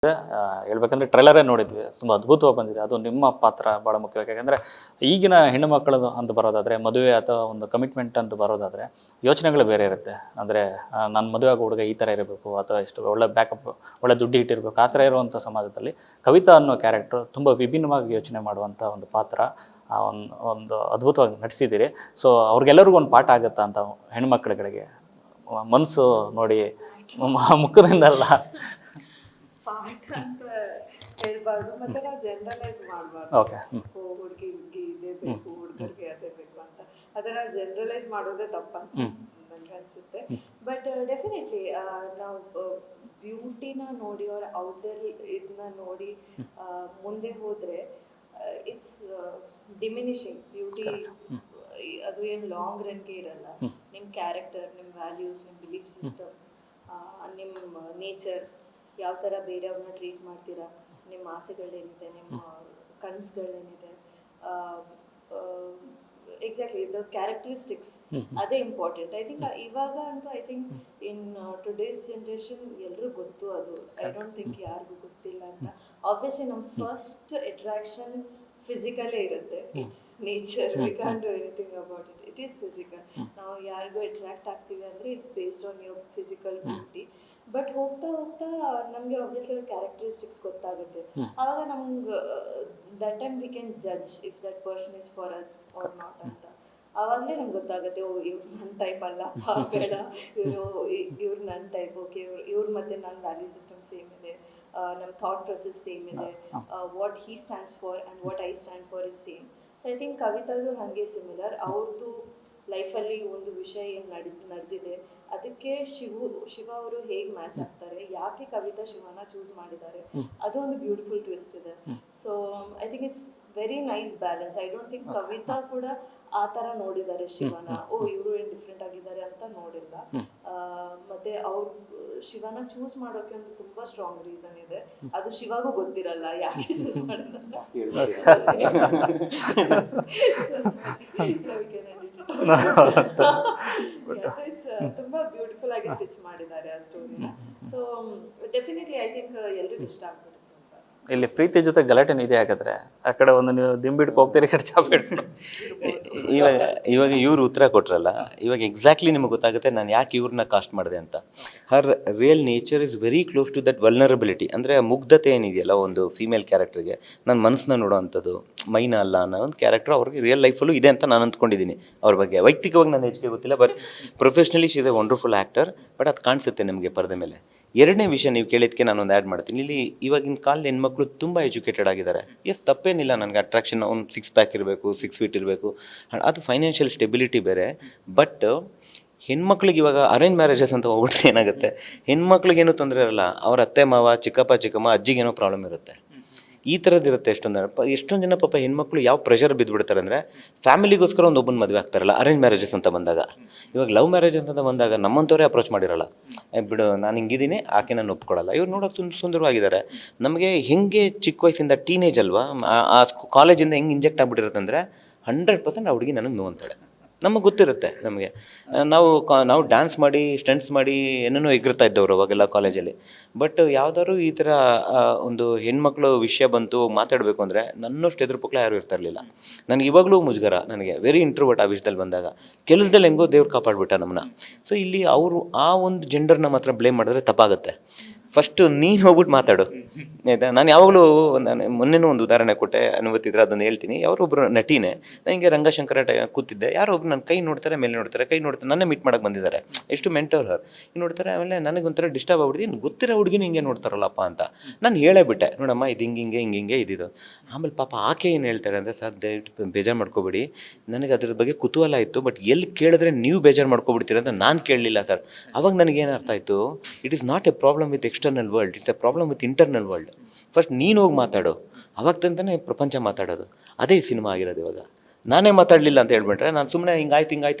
ಹೇಳ್ಬೇಕಂದ್ರೆ ಟ್ರೈಲರೇ ನೋಡಿದ್ವಿ, ತುಂಬ ಅದ್ಭುತವಾಗಿ ಬಂದಿದೆ. ಅದು ನಿಮ್ಮ ಪಾತ್ರ ಭಾಳ ಮುಖ್ಯವಾಗಿ, ಯಾಕೆಂದರೆ ಈಗಿನ ಹೆಣ್ಣು ಮಕ್ಕಳದು ಅಂತ ಬರೋದಾದರೆ, ಮದುವೆ ಅಥವಾ ಒಂದು ಕಮಿಟ್ಮೆಂಟ್ ಅಂತ ಬರೋದಾದರೆ ಯೋಚನೆಗಳು ಬೇರೆ ಇರುತ್ತೆ. ಅಂದರೆ ನಾನು ಮದುವೆ ಆಗೋ ಹುಡುಗ ಈ ಥರ ಇರಬೇಕು, ಅಥವಾ ಎಷ್ಟು ಒಳ್ಳೆ ಬ್ಯಾಕಪ್, ಒಳ್ಳೆ ದುಡ್ಡು ಇಟ್ಟಿರಬೇಕು, ಆ ಥರ ಇರುವಂಥ ಸಮಾಜದಲ್ಲಿ ಕವಿತಾ ಅನ್ನೋ ಕ್ಯಾರೆಕ್ಟ್ರು ತುಂಬ ವಿಭಿನ್ನವಾಗಿ ಯೋಚನೆ ಮಾಡುವಂಥ ಒಂದು ಪಾತ್ರ. ಒಂದು ಅದ್ಭುತವಾಗಿ ನಟಿಸಿದ್ದೀರಿ. ಸೊ ಅವ್ರಿಗೆಲ್ಲರಿಗೂ ಒಂದು ಪಾಠ ಆಗುತ್ತಾ ಅಂತ ಹೆಣ್ಮಕ್ಳುಗಳಿಗೆ ಮನಸ್ಸು ನೋಡಿ ಮುಖದಿಂದಲ್ಲ ಪಾಠ ಅಂತ ಹೇಳ್ಬಾರ್ದು, ಮತ್ತೆ ನಾವು ಜನರಲೈಸ್ ಮಾಡಬಾರ್ದು. ಓಕೆ. ಹುಡುಗಿ ಇದೇ ಬೇಕು, ಹುಡುಗರಿಗೆ ಅದೇ ಬೇಕು ಅಂತ ಅದನ್ನ ಜನರಲೈಸ್ ಮಾಡೋದೇ ತಪ್ಪಂತ ನನಗೆ ಅನ್ಸುತ್ತೆ. ಬಟ್ ಡೆಫಿನೆಟ್ಲಿ ನಾವು ಬ್ಯೂಟಿನ ನೋಡಿ ಅವ್ರ ಔಟರ್ ಇದನ್ನ ನೋಡಿ ಮುಂದೆ ಹೋದ್ರೆ ಇಟ್ಸ್ ಡಿಮಿನಿಷಿಂಗ್. ಬ್ಯೂಟಿ ಅದು ಏನು ಲಾಂಗ್ ರನ್ಗೆ ಇರಲ್ಲ. ನಿಮ್ಮ ಕ್ಯಾರೆಕ್ಟರ್, ನಿಮ್ಮ ವ್ಯಾಲ್ಯೂಸ್, ನಿಮ್ಮ ಬಿಲೀಫ್ ಸಿಸ್ಟಮ್, ನಿಮ್ಮ ನೇಚರ್, ಯಾವ ಥರ ಬೇರೆಯವ್ರನ್ನ ಟ್ರೀಟ್ ಮಾಡ್ತೀರಾ, ನಿಮ್ಮ ಆಸೆಗಳೇನಿದೆ, ನಿಮ್ಮ ಕನಸುಗಳೇನಿದೆ, ಎಕ್ಸಾಕ್ಟ್ಲಿ ದ ಕ್ಯಾರೆಕ್ಟರಿಸ್ಟಿಕ್ಸ್, ಅದೇ ಇಂಪಾರ್ಟೆಂಟ್. ಐ ಥಿಂಕ್ ಇವಾಗ ಅಂತೂ I think in today's generation ಎಲ್ಲರೂ ಗೊತ್ತು ಅದು. ಐ ಡೋಂಟ್ ಥಿಂಕ್ ಯಾರಿಗೂ ಗೊತ್ತಿಲ್ಲ ಅಂತ. ಆಬ್ವಿಯಸ್ಲಿ ನಮ್ಮ ಫಸ್ಟ್ ಅಟ್ರಾಕ್ಷನ್ ಫಿಸಿಕಲೇ ಇರುತ್ತೆ. It's nature, we can do anything about it. It is physical. ನಾವು ಯಾರಿಗೂ ಅಟ್ರಾಕ್ಟ್ ಆಗ್ತೀವಿ ಅಂದರೆ it's based on your physical beauty. But ಹೋಗ್ತಾ ಹೋಗ್ತಾ ನಮಗೆ ಆಬ್ವಿಯಸ್ಲಿ ಕ್ಯಾರೆಕ್ಟರಿಸ್ಟಿಕ್ಸ್ ಗೊತ್ತಾಗುತ್ತೆ. ಆವಾಗ ನಮ್ಗೆ that time we can judge if that person is for us or not ಅಂತ. ಆವಾಗಲೇ ನಮ್ಗೆ ಗೊತ್ತಾಗುತ್ತೆ, ಓ ಇವ್ರು ನನ್ನ ಟೈಪ್ ಅಲ್ಲ, ಬೇಡ, ಇವ್ರು ನನ್ನ ಟೈಪ್. ಓಕೆ, ಇವ್ರು ಮತ್ತೆ ನನ್ನ ವ್ಯಾಲ್ಯೂ ಸಿಸ್ಟಮ್ ಸೇಮ್ ಇದೆ, ನಮ್ಮ ಥಾಟ್ ಪ್ರೊಸೆಸ್ ಸೇಮ್ ಇದೆ, what he stands for and what I stand for is same. So I think ಕವಿತಾದು ಹಾಗೆ ಸಿಮಿಲರ್. ಅವ್ರದ್ದು ಲೈಫಲ್ಲಿ ಒಂದು ವಿಷಯ ಏನು ನಡೆದಿದೆ, ಅದಕ್ಕೆ ಶಿವ ಅವರು ಹೇಗೆ ಮ್ಯಾಚ್ ಆಗ್ತಾರೆ, ಯಾಕೆ ಕವಿತಾ ಶಿವನ ಚೂಸ್ ಮಾಡಿದ್ದಾರೆ, ಅದು ಒಂದು ಬ್ಯೂಟಿಫುಲ್ ಟ್ವಿಸ್ಟ್ ಇದೆ. So I think it's very nice balance. I don't think Kavitha ಕೂಡ ಆ ಥರ ನೋಡಿದ್ದಾರೆ ಶಿವನ, ಓ ಇವರು ಏನು ಡಿಫ್ರೆಂಟ್ ಆಗಿದ್ದಾರೆ ಅಂತ ನೋಡಿಲ್ಲ. ಮತ್ತೆ ಅವ್ರು ಶಿವನ ಚೂಸ್ ಮಾಡೋಕೆ ಒಂದು ತುಂಬಾ ಸ್ಟ್ರಾಂಗ್ ರೀಸನ್ ಇದೆ. ಅದು ಶಿವಾಗೂ ಗೊತ್ತಿರಲ್ಲ ಯಾಕೆ ಚೂಸ್ ಮಾಡಿದ್ರೆ. ತುಂಬಾ ಬ್ಯೂಟಿಫುಲ್ ಆಗಿ ಸ್ಟಿಚ್ ಮಾಡಿದ್ದಾರೆ ಆ ಸ್ಟೋರಿನ. ಸೊ ಡೆಫಿನೆಟ್ಲಿ ಐ ಥಿಂಕ್ ಎಲ್ರಿಗೂ ಇಷ್ಟ ಆಗ್ತದೆ. ಇಲ್ಲಿ ಪ್ರೀತಿ ಜೊತೆ ಗಲಾಟೆನೂ ಇದೆ. ಹಾಗಾದ್ರೆ ಆ ಕಡೆ ಒಂದು ನೀವು ದಿಂಬಿಡ್ಕೊ ಹೋಗ್ತೀರಿ, ಕಡೆ ಚಾಪ್ ಇಟ್ಕೊಂಡು. ಇವಾಗ ಇವ್ರು ಉತ್ತರ ಕೊಟ್ರಲ್ಲ, ಇವಾಗ ಎಕ್ಸಾಕ್ಟ್ಲಿ ನಿಮಗೆ ಗೊತ್ತಾಗುತ್ತೆ ನಾನು ಯಾಕೆ ಇವ್ರನ್ನ ಕಾಸ್ಟ್ ಮಾಡಿದೆ ಅಂತ. Her real nature is very close to that vulnerability. ಅಂದರೆ ಮುಗ್ಧತೆ ಏನಿದೆಯಲ್ಲ ಒಂದು ಫೀಮೇಲ್ ಕ್ಯಾರೆಕ್ಟರ್ಗೆ, ನನ್ನ ಮನಸ್ಸನ್ನ ನೋಡೋ ಅಂಥದ್ದು ಮೈನಾ ಅಲ್ಲ ಅನ್ನೋ ಒಂದು ಕ್ಯಾರೆಕ್ಟರ್ ಅವ್ರಿಗೆ ರಿಯಲ್ ಲೈಫಲ್ಲೂ ಇದೆ ಅಂತ ನಾನು ಅಂದ್ಕೊಂಡಿದ್ದೀನಿ. ಅವ್ರ ಬಗ್ಗೆ ವೈಯಕ್ತಿಕವಾಗಿ ನಾನು ಹೆಚ್ಚಿಗೆ ಗೊತ್ತಿಲ್ಲ, but professionally she is A wonderful actor. But ಅದು ಕಾಣಿಸುತ್ತೆ ನಿಮಗೆ ಪರದೆ ಮೇಲೆ. ಎರಡನೇ ವಿಷಯ ನೀವು ಕೇಳಿದ್ದಕ್ಕೆ ನಾನೊಂದು ಆ್ಯಡ್ ಮಾಡ್ತೀನಿ. ಇಲ್ಲಿ ಇವಾಗಿನ ಕಾಲದ ಹೆಣ್ಮಕ್ಳು ತುಂಬ ಎಜುಕೇಟೆಡ್ ಆಗಿದ್ದಾರೆ. ಎಸ್, ತಪ್ಪೇನಿಲ್ಲ, ನನಗೆ ಅಟ್ರಾಕ್ಷನ್ ಒಂದು 6 ಪ್ಯಾಕ್ ಇರಬೇಕು, 6 ಫೀಟ್ ಇರಬೇಕು, ಅದು ಫೈನಾನ್ಷಿಯಲ್ ಸ್ಟೆಬಿಲಿಟಿ ಬೇರೆ. ಬಟ್ ಹೆಣ್ಮಕ್ಳಿಗೆ ಇವಾಗ ಅರೇಂಜ್ ಮ್ಯಾರೇಜಸ್ ಅಂತ ಹೋಗ್ಬಿಟ್ರೆ ಏನಾಗುತ್ತೆ, ಹೆಣ್ಮಕ್ಳಿಗೇನು ತೊಂದರೆ ಇರಲ್ಲ, ಅವ್ರ ಅತ್ತೆ ಮಾವ, ಚಿಕ್ಕಪ್ಪ ಚಿಕ್ಕಮ್ಮ, ಅಜ್ಜಿಗೇನೋ ಪ್ರಾಬ್ಲಮ್ ಇರುತ್ತೆ. ಈ ಥರದ್ದು ಇರುತ್ತೆ. ಎಷ್ಟೊಂದು ಜನ ಪಾಪ ಹೆಣ್ಮಕ್ಳು ಯಾವ ಪ್ರೆಷರ್ ಬಿದ್ದುಬಿಡ್ತಾರೆ ಅಂದರೆ, ಫ್ಯಾಮಿಲಿಗೋಸ್ಕರ ಒಂದು ಒಬ್ಬನ ಮದುವೆ ಆಗ್ತಾರಲ್ಲ ಅರೇಂಜ್ ಮ್ಯಾರೇಜಸ್ ಅಂತ ಬಂದಾಗ. ಇವಾಗ ಲವ್ ಮ್ಯಾರೇಜಸ್ ಅಂತ ಬಂದಾಗ ನಮ್ಮಂಥವ್ರೇ ಅಪ್ರೋಚ್ ಮಾಡಿರಲ್ಲ, ಬಿಡು ನಾನು ಹಿಂಗಿದ್ದೀನಿ, ಆಕೆ ನಾನು ಒಪ್ಕೊಳ್ಳಲ್ಲ. ಇವ್ರು ನೋಡೋಕೆ ಸುಂದರವಾಗಿದ್ದಾರೆ. ನಮಗೆ ಹೆಂಗೆ ಚಿಕ್ಕ ವಯಸ್ಸಿಂದ ಟೀನೇಜ್ ಅಲ್ವಾ, ಆ ಕಾಲೇಜಿಂದ ಹೆಂಗೆ ಇಂಜೆಕ್ಟ್ ಆಗಿಬಿಟ್ಟಿರುತ್ತೆ ಅಂದರೆ 100% ಆ ಹುಡುಗಿ ನನಗೆ ನೋವಂತಾಳೆ. ನಮಗೆ ಗೊತ್ತಿರುತ್ತೆ. ನಮಗೆ ನಾವು ಡ್ಯಾನ್ಸ್ ಮಾಡಿ, ಸ್ಟಂಟ್ಸ್ ಮಾಡಿ ಏನೇನೋ ಎಗರ್ತಾ ಇದ್ದವರು ಅವಾಗೆಲ್ಲ ಕಾಲೇಜಲ್ಲಿ. ಬಟ್ ಯಾವ್ದಾದ್ರು ಈ ಥರ ಒಂದು ಹೆಣ್ಮಕ್ಳು ವಿಷಯ ಬಂತು ಮಾತಾಡಬೇಕು ಅಂದರೆ ನನ್ನಷ್ಟು ಎದುರು ಪಕ್ಕಲ ಯಾರೂ ಇರ್ತಾ ಇರಲಿಲ್ಲ. ನನಗೆ ಇವಾಗಲೂ ಮುಜುಗರ, ನನಗೆ ವೆರಿ ಇಂಟ್ರೋವರ್ಟ್ ಆ ವಿಷಯದಲ್ಲಿ ಬಂದಾಗ. ಕೆಲಸದಲ್ಲಿ ಹೆಂಗೋ ದೇವ್ರು ಕಾಪಾಡ್ಬಿಟ್ಟ ನಮ್ಮನ್ನ. ಸೊ ಇಲ್ಲಿ ಅವರು ಆ ಒಂದು ಜೆಂಡರ್ನ ಮಾತ್ರ ಬ್ಲೇಮ್ ಮಾಡಿದ್ರೆ ತಪ್ಪಾಗುತ್ತೆ. ಫಸ್ಟು ನೀನು ಹೋಗ್ಬಿಟ್ಟು ಮಾತಾಡು, ಆಯಿತಾ. ನಾನು ಯಾವಾಗಲೂ ಮೊನ್ನೆನೂ ಒಂದು ಉದಾಹರಣೆ ಕೊಟ್ಟೆ, ಅನುಮತಿದ್ರೆ ಅದನ್ನು ಹೇಳ್ತೀನಿ. ಯಾರೊಬ್ಬರು ನಟಿನೇ, ನನಗೆ ರಂಗಶಂಕರ ಕೂತಿದ್ದೆ, ಯಾರೊಬ್ರು ನನ್ನ ಕೈ ನೋಡ್ತಾರೆ, ಮೇಲೆ ನೋಡ್ತಾರೆ, ಕೈ ನೋಡ್ತಾರೆ, ನನ್ನೇ ಮೀಟ್ ಮಾಡೋಕ್ಕೆ ಬಂದಿದ್ದಾರೆ. ಎಷ್ಟು ಮೆಂಟರ್ ಹರ್ ನೋಡ್ತಾರೆ. ಆಮೇಲೆ ನನಗೊಂಥರ ಡಿಸ್ಟರ್ಬ್ ಆಗ್ಬಿಡ್ತೀನಿ, ಗೊತ್ತಿರೋ ಹುಡುಗಿನ ಹಿಂಗೆ ನೋಡ್ತಾರಲ್ಲಪ್ಪ ಅಂತ ನಾನು ಹೇಳೇಬಿಟ್ಟೆ, ನೋಡಮ್ಮ ಇದು ಹಿಂಗೆ ಇದ್ದಿದ್ದು. ಆಮೇಲೆ ಪಾಪ ಆಕೆ ಏನು ಹೇಳ್ತಾರೆ ಅಂದರೆ, ಸರ್ ದಯವಿಟ್ಟು ಬೇಜಾರು ಮಾಡ್ಕೊಬೇಡಿ, ನನಗೆ ಅದ್ರ ಬಗ್ಗೆ ಕುತೂಹಲ ಇತ್ತು, ಬಟ್ ಎಲ್ಲಿ ಕೇಳಿದ್ರೆ ನೀವು ಬೇಜಾರು ಮಾಡ್ಕೊಬಿಡ್ತೀರ ಅಂತ ನಾನು ಕೇಳಲಿಲ್ಲ ಸರ್. ಅವಾಗ ನನಗೇನು ಅರ್ಥ ಆಯಿತು, it is not A problem with external world, it's A problem with internal world. First ನೀನು ಹೋಗಿ ಮಾತಾಡು, ಅವಾಗ್ತಂತಾನೆ ಪ್ರಪಂಚ ಮಾತಾಡೋದು. ಅದೇ ಸಿನಿಮಾ ಆಗಿರೋದು. ಇವಾಗ ನಾನೇ ಮಾತಾಡಲಿಲ್ಲ ಅಂತ ಹೇಳ್ಬಿಟ್ರೆ ನಾನು ಸುಮ್ಮನೆ ಹಿಂಗಾಯ್ತು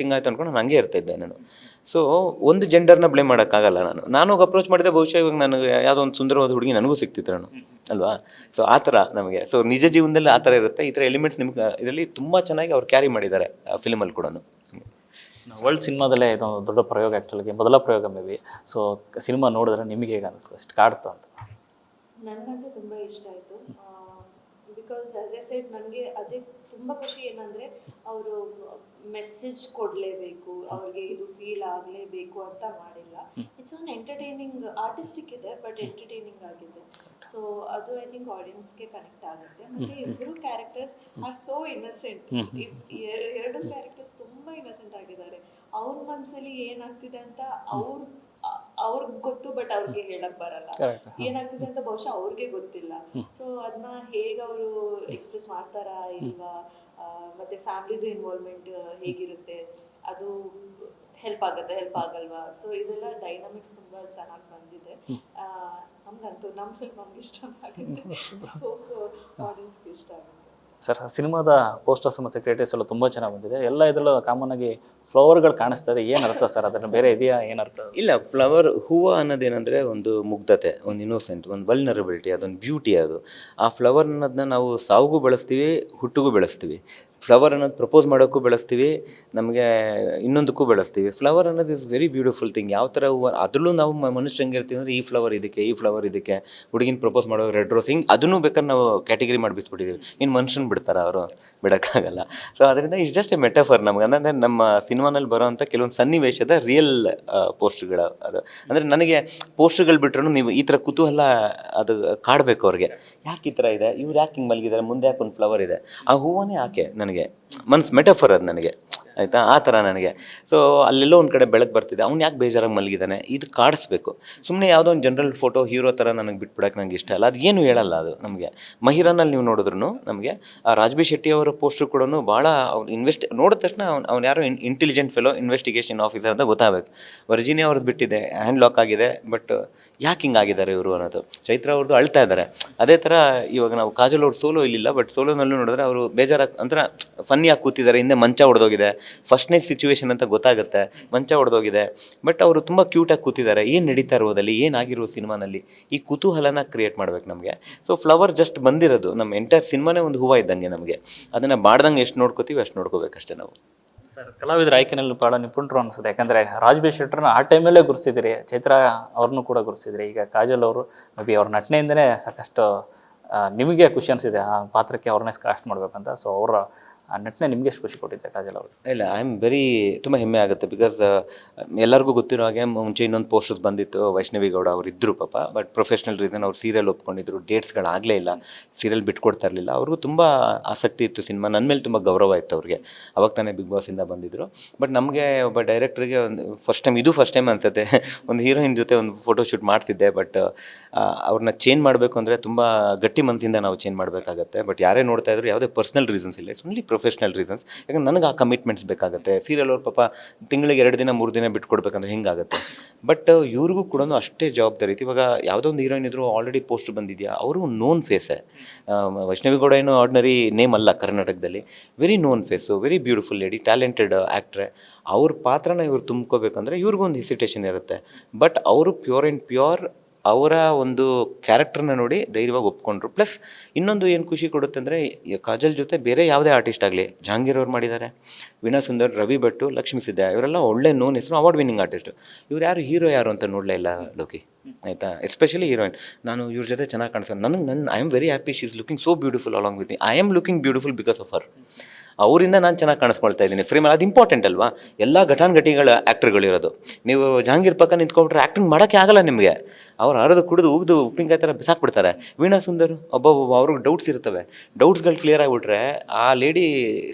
ಅಂದ್ಕೊಂಡು ನಾನು ಹಂಗೆ ಇರ್ತಾಯಿದ್ದೆ ನಾನು. ಸೊ ಒಂದು ಜೆಂಡರ್ನ ಬ್ಲೇಮ್ ಮಾಡೋಕ್ಕಾಗಲ್ಲ. ನಾನು ಹೋಗಿ ಅಪ್ರೋಚ್ ಮಾಡಿದೆ, ಬಹುಶಃ ಇವಾಗ ನನಗೆ ಯಾವುದೋ ಒಂದು ಸುಂದರವಾದ ಹುಡುಗಿ ನನಗೂ ಸಿಗ್ತಿತ್ತು ನಾನು, ಅಲ್ವಾ. ಸೊ ಆ ಥರ ನಮಗೆ ನಿಜ ಜೀವನದಲ್ಲಿ ಆ ಥರ ಇರುತ್ತೆ. ಈ ಥರ ಎಲಿಮೆಂಟ್ಸ್ ನಿಮ್ಗೆ ಇದರಲ್ಲಿ ತುಂಬ ಚೆನ್ನಾಗಿ ಅವ್ರು ಕ್ಯಾರಿ ಮಾಡಿದ್ದಾರೆ ಆ ಫಿಲ್ಮಲ್ಲಿ ಕೂಡ. ವರ್ಲ್ಡ್ ಸಿನಿಮಾದಲ್ಲೇ ಇದೊಂದು ದೊಡ್ಡ ಪ್ರಯೋಗ, ಆ್ಯಕ್ಚುಲಿ ಮೊದಲ ಪ್ರಯೋಗ ಮೇ ಬಿ. ಸೊ ಸಿನಿಮಾ ನೋಡಿದ್ರೆ ನಿಮಗೆ ಹೇಗೆ ಅನ್ನಿಸ್ತು, ಅಷ್ಟು ಕಾಡ್ತು ಅಂತ? ನನಗಂತೂ ತುಂಬ ಇಷ್ಟ ಆಯಿತು ಬಿಕಾಸ್ ಆಸ್ ಎ ಸೆಡ್ ನನಗೆ ಅದೇ ತುಂಬ ಖುಷಿ ಏನಂದರೆ ಅವರು ಮೆಸೇಜ್ ಕೊಡಲೇಬೇಕು, ಅವ್ರಿಗೆ ಇದು ಫೀಲ್ ಆಗಲೇಬೇಕು ಅಂತ ಮಾಡಿಲ್ಲ. ಇಟ್ಸ್ ಒನ್ ಎಂಟರ್ಟೈನಿಂಗ್, ಆರ್ಟಿಸ್ಟಿಕ್ ಇದೆ ಬಟ್ ಎಂಟರ್ಟೈನಿಂಗ್ ಆಗಿದೆ. ಸೊ ಅದು ಐ ಥಿಂಕ್ ಆಡಿಯನ್ಸ್ಗೆ ಕನೆಕ್ಟ್ ಆಗುತ್ತೆ. ಮತ್ತು ಇಬ್ಬರು ಕ್ಯಾರೆಕ್ಟರ್ಸ್ ಆರ್ ಸೋ ಇನ್ನಸೆಂಟ್. ಎರಡು ಕ್ಯಾರೆಕ್ಟರ್ಸ್ ತುಂಬ ಇನ್ನಸೆಂಟ್ ಆಗಿದ್ದಾರೆ. ಅವ್ರ ಮನಸ್ಸಲ್ಲಿ ಏನಾಗ್ತಿದೆ ಅಂತ ಅವ್ರಿಗೆ ಗೊತ್ತು, ಬಟ್ ಅವ್ರಿಗೆ ಹೇಳಕ್ ಬರಲ್ಲ. ಏನಾಗ್ತಿದೆ ಅಂತ ಬಹುಶಃ ಅವ್ರಿಗೆ ಗೊತ್ತಿಲ್ಲ. ಸೊ ಅದನ್ನ ಹೇಗೆ ಅವರು ಎಕ್ಸ್ಪ್ರೆಸ್ ಮಾಡ್ತಾರಾ ಇಲ್ವಾ, ಮತ್ತೆ ಫ್ಯಾಮಿಲಿದು ಇನ್ವಾಲ್ವ್ಮೆಂಟ್ ಹೇಗಿರುತ್ತೆ, ಅದು ಹೆಲ್ಪ್ ಆಗಲ್ವಾ. ಸೊ ಇದೆಲ್ಲ ಡೈನಾಮಿಕ್ಸ್ ತುಂಬಾ ಚೆನ್ನಾಗಿ ಬಂದಿದೆ. ನಮ್ಗಂತೂ ನಮ್ಮ ಫಿಲ್ಮ್ ನಮ್ಗೆ ಇಷ್ಟ ಆಗುತ್ತೆ, ಆಡಿಯನ್ಸ್ಗೆ ಇಷ್ಟ ಆಗುತ್ತೆ. ಸರ್, ಸಿನಿಮಾದ ಪೋಸ್ಟರ್ಸ್ ಮತ್ತು ಕ್ರಿಯೇಟಿವ್ಸ್ ಎಲ್ಲ ತುಂಬ ಚೆನ್ನಾಗಿ ಬಂದಿದೆ. ಎಲ್ಲ ಇದರಲ್ಲೂ ಕಾಮನ್ ಆಗಿ ಫ್ಲವರ್ಗಳು ಕಾಣಿಸ್ತಾ ಇದೆ. ಏನು ಅರ್ಥ ಸರ್ ಅದನ್ನು, ಬೇರೆ ಇದೆಯಾ, ಏನರ್ಥ? ಇಲ್ಲ, ಫ್ಲವರ್ ಹೂವು ಅನ್ನೋದೇನೆಂದರೆ ಒಂದು ಮುಗ್ಧತೆ, ಒಂದು ಇನ್ನೋಸೆಂಟ್, ಒಂದು ವಲ್ನರಬಿಲಿಟಿ, ಅದೊಂದು ಬ್ಯೂಟಿ. ಅದು ಆ ಫ್ಲವರ್ ಅನ್ನೋದನ್ನ ನಾವು ಸಾವುಗೂ ಬೆಳೆಸ್ತೀವಿ, ಹುಟ್ಟಿಗೂ ಬೆಳೆಸ್ತೀವಿ. ಫ್ಲವರ್ ಅನ್ನೋದು ಪ್ರಪೋಸ್ ಮಾಡೋಕ್ಕೂ ಬೆಳೆಸ್ತೀವಿ, ನಮಗೆ ಇನ್ನೊಂದಕ್ಕೂ ಬೆಳೆಸ್ತೀವಿ. ಫ್ಲವರ್ ಅನ್ನೋದು ಇಸ್ ವೆರಿ ಬ್ಯೂಟಿಫುಲ್ ಥಿಂಗ್. ಯಾವ ಥರ ಹೂವು ಅದರಲ್ಲೂ ನಾವು ಮನುಷ್ಯ ಹೆಂಗಿರ್ತೀವಿ ಅಂದರೆ ಈ ಫ್ಲವರ್ ಇದಕ್ಕೆ ಹುಡುಗಿನ ಪ್ರಪೋಸ್ ಮಾಡೋ ರೆಡ್ ರೋಸ್, ಹಿಂಗೆ ಅದನ್ನು ಬೇಕಾದ್ರೆ ನಾವು ಕ್ಯಾಟಗರಿ ಮಾಡಿಬಿಟ್ಬಿಟ್ಟಿದ್ದೀವಿ. ಇನ್ನು ಮನುಷ್ಯನ ಬಿಡ್ತಾರೆ, ಅವರು ಬಿಡೋಕ್ಕಾಗಲ್ಲ. ಸೊ ಅದರಿಂದ ಇಟ್ಸ್ ಜಸ್ಟ್ ಎ ಮೆಟಫರ್ ನಮ್ಗೆ. ಅಂದರೆ ನಮ್ಮ ಸಿನಿಮಾನಲ್ಲಿ ಬರೋವಂಥ ಕೆಲವೊಂದು ಸನ್ನಿವೇಶದ ರಿಯಲ್ ಪೋಸ್ಟ್ಗಳು ಅದು. ಅಂದರೆ ನನಗೆ ಪೋಸ್ಟ್ಗಳು ಬಿಟ್ರೂ ನೀವು ಈ ಥರ ಕುತೂಹಲ ಅದು ಕಾಡಬೇಕು ಅವ್ರಿಗೆ. ಯಾಕೆ ಈ ಥರ ಇದೆ, ಇವ್ರು ಯಾಕೆ ಹಿಂಗೆ ಮಲಗಿದ್ದಾರೆ, ಮುಂದೆ ಯಾಕೆ ಒಂದು ಫ್ಲವರ್ ಇದೆ, ಆ ಹೂವನೇ ಯಾಕೆ ನನಗೆ ಮನ್ಸು ಮೆಟಫರ್ ಅದು ನನಗೆ, ಆಯಿತಾ, ಆ ಥರ ನನಗೆ. ಸೊ ಅಲ್ಲೆಲ್ಲೋ ಒಂದು ಕಡೆ ಬೆಳಕು ಬರ್ತಿದೆ, ಅವ್ನು ಯಾಕೆ ಬೇಜಾರಾಗಿ ಮಲಗಿದ್ದಾನೆ, ಇದು ಕಾಡಿಸ್ಬೇಕು. ಸುಮ್ಮನೆ ಯಾವುದೋ ಒಂದು ಜನರಲ್ ಫೋಟೋ ಹೀರೋ ಥರ ನನಗೆ ಬಿಟ್ಬಿಡೋಕೆ ನನಗೆ ಇಷ್ಟ ಇಲ್ಲ. ಅದು ಏನು ಹೇಳಲ್ಲ ಅದು ನಮಗೆ. ಮಹಿರಾನಲ್ಲಿ ನೀವು ನೋಡಿದ್ರು ನಮಗೆ ರಾಜ್ಬಿ ಶೆಟ್ಟಿ ಅವರ ಪೋಸ್ಟ್ರು ಕೂಡ ಭಾಳ ಅವ್ನು ನೋಡಿದ ತಕ್ಷಣ ಅವ್ನು ಯಾರೋ ಇಂಟೆಲಿಜೆಂಟ್ ಫೆಲೋ ಇನ್ವೆಸ್ಟಿಗೇಷನ್ ಆಫೀಸರ್ ಅಂತ ಗೊತ್ತಾಗಬೇಕು. ವರ್ಜಿನಿಯಾ ಅವ್ರದ್ದು ಬಿಟ್ಟಿದೆ, ಹ್ಯಾಂಡ್ ಲಾಕ್ ಆಗಿದೆ, ಬಟ್ ಯಾಕೆ ಹಿಂಗಾಗಿದ್ದಾರೆ ಇವರು ಅನ್ನೋದು. ಚೈತ್ರ ಅವ್ರದ್ದು ಅಳ್ತಾ ಇದ್ದಾರೆ. ಅದೇ ಥರ ಇವಾಗ ನಾವು ಕಾಜಲ್ ಅವ್ರು ಸೋಲೋ ಇಲ್ಲಿಲ್ಲ, ಬಟ್ ಸೋಲೋನಲ್ಲೂ ನೋಡಿದ್ರೆ ಅವರು ಬೇಜಾರಾಗಿ ಒಂಥರ ಫನ್ನಿಯಾಗಿ ಕೂತಿದ್ದಾರೆ. ಹಿಂದೆ ಮಂಚ ಹೊಡೆದೋಗಿದೆ, ಫಸ್ಟ್ ನೈಟ್ ಸಿಚುವೇಶನ್ ಅಂತ ಗೊತ್ತಾಗುತ್ತೆ, ಮಂಚ ಹೊಡೆದೋಗಿದೆ, ಬಟ್ ಅವರು ತುಂಬ ಕ್ಯೂಟಾಗಿ ಕೂತಿದ್ದಾರೆ. ಏನು ನಡೀತಾ ಇರೋದಲ್ಲಿ, ಏನಾಗಿರೋ ಸಿನಿಮಾನಲ್ಲಿ, ಈ ಕುತೂಹಲನ ಕ್ರಿಯೇಟ್ ಮಾಡ್ಬೇಕು ನಮಗೆ. ಸೊ ಫ್ಲವರ್ ಜಸ್ಟ್ ಬಂದಿರೋದು, ನಮ್ಮ ಎಂಟೈರ್ ಸಿನಿಮಾನೇ ಒಂದು ಹೂವು ಇದ್ದಂಗೆ ನಮಗೆ. ಅದನ್ನು ಬಾಡ್ದಂಗೆ ಎಷ್ಟು ನೋಡ್ಕೋತೀವಿ ಅಷ್ಟು ನೋಡ್ಕೋಬೇಕಷ್ಟೇ ನಾವು. ಸರ್, ಕಲಾವಿದರ ಆಯ್ಕೆನಲ್ಲಿ ಭಾಳ ನಿಪುಣರು ಅನಿಸುತ್ತೆ. ಯಾಕಂದರೆ ರಾಜ್ಬಿ ಶೆಟ್ಟರ್ನ ಆ ಟೈಮಲ್ಲೇ ಗುರುತಿಸಿದಿರಿ, ಚೈತ್ರ ಅವ್ರನ್ನೂ ಕೂಡ ಗುರುತಿಸಿದಿರಿ. ಈಗ ಕಾಜಲ್ ಅವರು ಮೇ ಬಿ ಅವ್ರ ನಟನೆಯಿಂದನೇ ಸಾಕಷ್ಟು ನಿಮಗೆ ಖುಷಿ ಅನಿಸಿದೆ ಆ ಪಾತ್ರಕ್ಕೆ ಅವ್ರನ್ನೇ ಕಾಸ್ಟ್ ಮಾಡಬೇಕಂತ. ಸೊ ಅವರ ಆ ನಟನೆ ನಿಮಗೆ ಎಷ್ಟು ಖುಷಿ ಕೊಟ್ಟಿದ್ದೆ ಕಾಜಲ್ ಅವರು? ಇಲ್ಲ, ಐ ಆಮ್ ವೆರಿ ತುಂಬ ಹೆಮ್ಮೆ ಆಗುತ್ತೆ. ಬಿಕಾಸ್ ಎಲ್ಲರಿಗೂ ಗೊತ್ತಿರೋ ಹಾಗೆ ಮುಂಚೆ ಇನ್ನೊಂದು ಪೋಸ್ಟರ್ಸ್ ಬಂದಿತ್ತು, ವೈಷ್ಣವಿ ಗೌಡ ಅವರು ಇದ್ದರು ಪಾಪ, ಬಟ್ ಪ್ರೊಫೆಷ್ನಲ್ ರೀಸನ್ ಅವ್ರು ಸೀರಿಯಲ್ ಒಪ್ಕೊಂಡಿದ್ರು, ಡೇಟ್ಸ್ಗಳಾಗಲೇ ಇಲ್ಲ, ಸೀರಿಯಲ್ ಬಿಟ್ಕೊಡ್ತಾ ಇರಲಿಲ್ಲ. ಅವ್ರಿಗೂ ತುಂಬ ಆಸಕ್ತಿ ಇತ್ತು ಸಿನಿಮಾ, ನನ್ನ ಮೇಲೆ ತುಂಬ ಗೌರವ ಇತ್ತು ಅವ್ರಿಗೆ. ಅವಾಗ ತಾನೇ ಬಿಗ್ ಬಾಸಿಂದ ಬಂದಿದ್ದರು. ಬಟ್ ನಮಗೆ ಒಬ್ಬ ಡೈರೆಕ್ಟ್ರಿಗೆ ಒಂದು ಫಸ್ಟ್ ಟೈಮ್ ಅನಿಸುತ್ತೆ ಒಂದು ಹೀರೋಯಿನ್ ಜೊತೆ ಒಂದು ಫೋಟೋ ಶೂಟ್ ಮಾಡ್ತಿದ್ದೆ. ಬಟ್ ಅವ್ರನ್ನ ಚೇಂಜ್ ಮಾಡಬೇಕು ಅಂದರೆ ತುಂಬ ಗಟ್ಟಿ ಮನಸ್ಸಿಂದ ನಾವು ಚೇಂಜ್ ಮಾಡಬೇಕಾಗತ್ತೆ. ಬಟ್ ಯಾರೇ ನೋಡ್ತಾ ಇದ್ರು ಯಾವುದೇ ಪರ್ಸ್ನಲ್ ರೀಸನ್ಸ್ ಇಲ್ಲ, ಇಟ್ಸ್ ಓನ್ಲಿ ಪ್ರೊಫೆಷ್ನಲ್ ರೀಸನ್ಸ್. ಯಾಕಂದ್ರೆ ನನಗೆ ಆ ಕಮಿಟ್ಮೆಂಟ್ಸ್ ಬೇಕಾಗುತ್ತೆ. ಸೀರಿಯಲ್ ಅವ್ರ ಪಾಪ ತಿಂಗಳಿಗೆ 2 ದಿನ 3 ದಿನ ಬಿಟ್ಕೊಡ್ಬೇಕಂದ್ರೆ ಹಿಂಗಾಗುತ್ತೆ. ಬಟ್ ಇವ್ರಿಗೂ ಕೂಡ ಅಷ್ಟೇ ಜವಾಬ್ದಾರಿ ಇತ್ತು. ಇವಾಗ ಯಾವುದೋ ಒಂದು ಹೀರೋಯಿನ್ ಇದ್ರು, ಆಲ್ರೆಡಿ ಪೋಸ್ಟ್ ಬಂದಿದೆಯಾ, ಅವರು ನೋನ್ ಫೇಸೇ. ವೈಷ್ಣವಿ ಗೌಡ ಏನೋ ಆರ್ಡಿನರಿ ನೇಮ್ ಅಲ್ಲ ಕರ್ನಾಟಕದಲ್ಲಿ, very known face, very beautiful lady, talented actress. ಅವ್ರ ಪಾತ್ರನ ಇವ್ರು ತುಂಬ್ಕೋಬೇಕಂದ್ರೆ ಇವ್ರಿಗೊಂದು ಹೆಸಿಟೇಷನ್ ಇರುತ್ತೆ. ಬಟ್ ಅವರು ಪ್ಯೂರ್ ಆ್ಯಂಡ್ ಪ್ಯೂರ್ ಅವರ ಒಂದು ಕ್ಯಾರೆಕ್ಟರ್ನ ನೋಡಿ ಧೈರ್ಯವಾಗಿ ಒಪ್ಕೊಂಡ್ರು. ಪ್ಲಸ್ ಇನ್ನೊಂದು ಏನು ಖುಷಿ ಕೊಡುತ್ತೆ ಅಂದರೆ, ಕಾಜಲ್ ಜೊತೆ ಬೇರೆ ಯಾವುದೇ ಆರ್ಟಿಸ್ಟ್ ಆಗಲಿ, ಜಹಾಂಗೀರ್ ಅವ್ರು ಮಾಡಿದ್ದಾರೆ, ವೀಣಾ ಸುಂದರ್, ರವಿ ಭಟ್ಟು, ಲಕ್ಷ್ಮೀ ಸಿದ್ದ, ಇವರೆಲ್ಲ ಒಳ್ಳೆ ನೋನ್ ಹೆಸರು, ಅವಾರ್ಡ್ ವಿನ್ನಿಂಗ್ ಆರ್ಟಿಸ್ಟು. ಇವ್ರು ಹೀರೋ ಯಾರು ಅಂತ ನೋಡಲೇ ಇಲ್ಲ ಲೋಕಿ, ಆಯಿತಾ. ಎಸ್ಪೆಷಲಿ ಹೀರೋಯಿನ್, ನಾನು ಇವ್ರ ಜೊತೆ ಚೆನ್ನಾಗಿ ಕಾಣಿಸ್ತಾರೆ. I am very happy, she is looking so beautiful along with me. I am looking beautiful because of her. ಅವರಿಂದ ನಾನು ಚೆನ್ನಾಗಿ ಕಾಣಿಸ್ಕೊಳ್ತಾ ಇದ್ದೀನಿ ಫ್ರೇಮಲ್ಲಿ. ಅದು ಇಂಪಾರ್ಟೆಂಟ್ ಅಲ್ವಾ? ಎಲ್ಲ ಘಟಾನುಘಟಿಗಳ ಆ್ಯಕ್ಟರ್ಗಳಿರೋದು. ನೀವು ಜಹಾಂಗೀರ್ ಪಕ್ಕ ನಿಂತ್ಕೊಂಡ್ರೆ ಆ್ಯಕ್ಟಿಂಗ್ ಮಾಡೋಕ್ಕೆ ಆಗಲ್ಲ ನಿಮಗೆ. ಅವ್ರು ಹರಿದು ಕುಡಿದು ಉಗಿದು ಉಪ್ಪಿನಕಾಯಿ ಥರ ಬಿಸಾಕ್ಬಿಡ್ತಾರೆ. ವೀಣಾ ಸುಂದರ್ ಒಬ್ಬೊಬ್ಬ ಅವ್ರಿಗೆ ಡೌಟ್ಸ್ ಇರ್ತವೆ. ಡೌಟ್ಸ್ಗಳು ಕ್ಲಿಯರ್ ಆಗಿಬಿಟ್ರೆ ಆ ಲೇಡಿ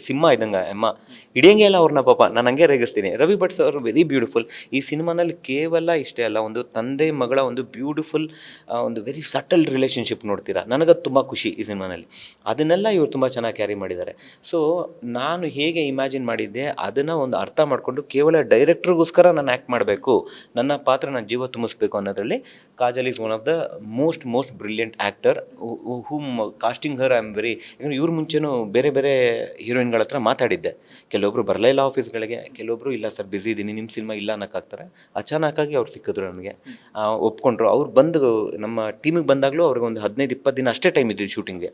ಸಿಂಹ ಇದ್ದಂಗೆ ಅಮ್ಮ ಹಿಡಿಯಂಗೆ ಇಲ್ಲ ಅವ್ರನ್ನ ಪಾಪ. ನಾನು ಹಂಗೆ ರೇಗಿಸ್ತೀನಿ. ರವಿ ಭಟ್ ಅವರು ವೆರಿ ಬ್ಯೂಟಿಫುಲ್. ಈ ಸಿನಿಮಾನಲ್ಲಿ ಕೇವಲ ಇಷ್ಟೇ ಅಲ್ಲ, ಒಂದು ತಂದೆ ಮಗಳ ಒಂದು ಬ್ಯೂಟಿಫುಲ್ ಒಂದು ವೆರಿ ಸಟಲ್ ರಿಲೇಷನ್ಶಿಪ್ ನೋಡ್ತೀರಾ. ನನಗದು ತುಂಬ ಖುಷಿ ಈ ಸಿನಿಮಾನಲ್ಲಿ. ಅದನ್ನೆಲ್ಲ ಇವರು ತುಂಬ ಚೆನ್ನಾಗಿ ಕ್ಯಾರಿ ಮಾಡಿದ್ದಾರೆ. ಸೊ ನಾನು ಹೇಗೆ ಇಮ್ಯಾಜಿನ್ ಮಾಡಿದ್ದೆ ಅದನ್ನು ಒಂದು ಅರ್ಥ ಮಾಡಿಕೊಂಡು ಕೇವಲ ಡೈರೆಕ್ಟ್ರಿಗೋಸ್ಕರ ನಾನು ಆ್ಯಕ್ಟ್ ಮಾಡಬೇಕು, ನನ್ನ ಪಾತ್ರ ನಾನು ಜೀವ ತುಂಬಿಸ್ಬೇಕು ಅನ್ನೋದರಲ್ಲಿ Kajal is one of the most brilliant actor whom casting her. I am very, ಯಾಕಂದರೆ ಇವ್ರ ಮುಂಚೆನೂ ಬೇರೆ ಬೇರೆ ಹೀರೋಯಿನ್ಗಳ ಹತ್ರ ಮಾತಾಡಿದ್ದೆ. ಕೆಲವೊಬ್ರು ಬರಲೇ ಇಲ್ಲ ಆಫೀಸ್ಗಳಿಗೆ, ಕೆಲವೊಬ್ರು ಇಲ್ಲ ಸರ್ ಬ್ಯುಸಿ ಇದ್ದೀನಿ, ನಿಮ್ಮ ಸಿನಿಮಾ ಇಲ್ಲ ಅನ್ನೋಕ್ಕಾಗ್ತಾರೆ. ಅಚಾನಕ್ಕಾಗಿ ಅವ್ರು ಸಿಕ್ಕಿದ್ರು ನನಗೆ, ಒಪ್ಕೊಂಡ್ರು. ಅವ್ರು ಬಂದು ನಮ್ಮ ಟೀಮಿಗೆ ಬಂದಾಗಲೂ ಅವ್ರಿಗೆ ಒಂದು 15-20 ದಿನ ಅಷ್ಟೇ ಟೈಮ್ ಇದ್ದಿದ್ದು ಶೂಟಿಂಗ್ಗೆ.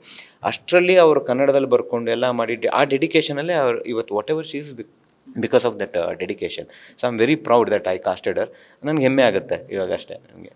ಅಷ್ಟರಲ್ಲಿ ಅವರು ಕನ್ನಡದಲ್ಲಿ ಬರ್ಕೊಂಡು ಎಲ್ಲ ಮಾಡಿ ಆ ಡೆಡಿಕೇಶನಲ್ಲೇ ಅವ್ರು ಇವತ್ತು whatever she is because of that dedication. So I am very proud that I casted her. ನನಗೆ ಹೆಮ್ಮೆ ಆಗುತ್ತೆ ಇವಾಗ ಅಷ್ಟೇ ನನಗೆ.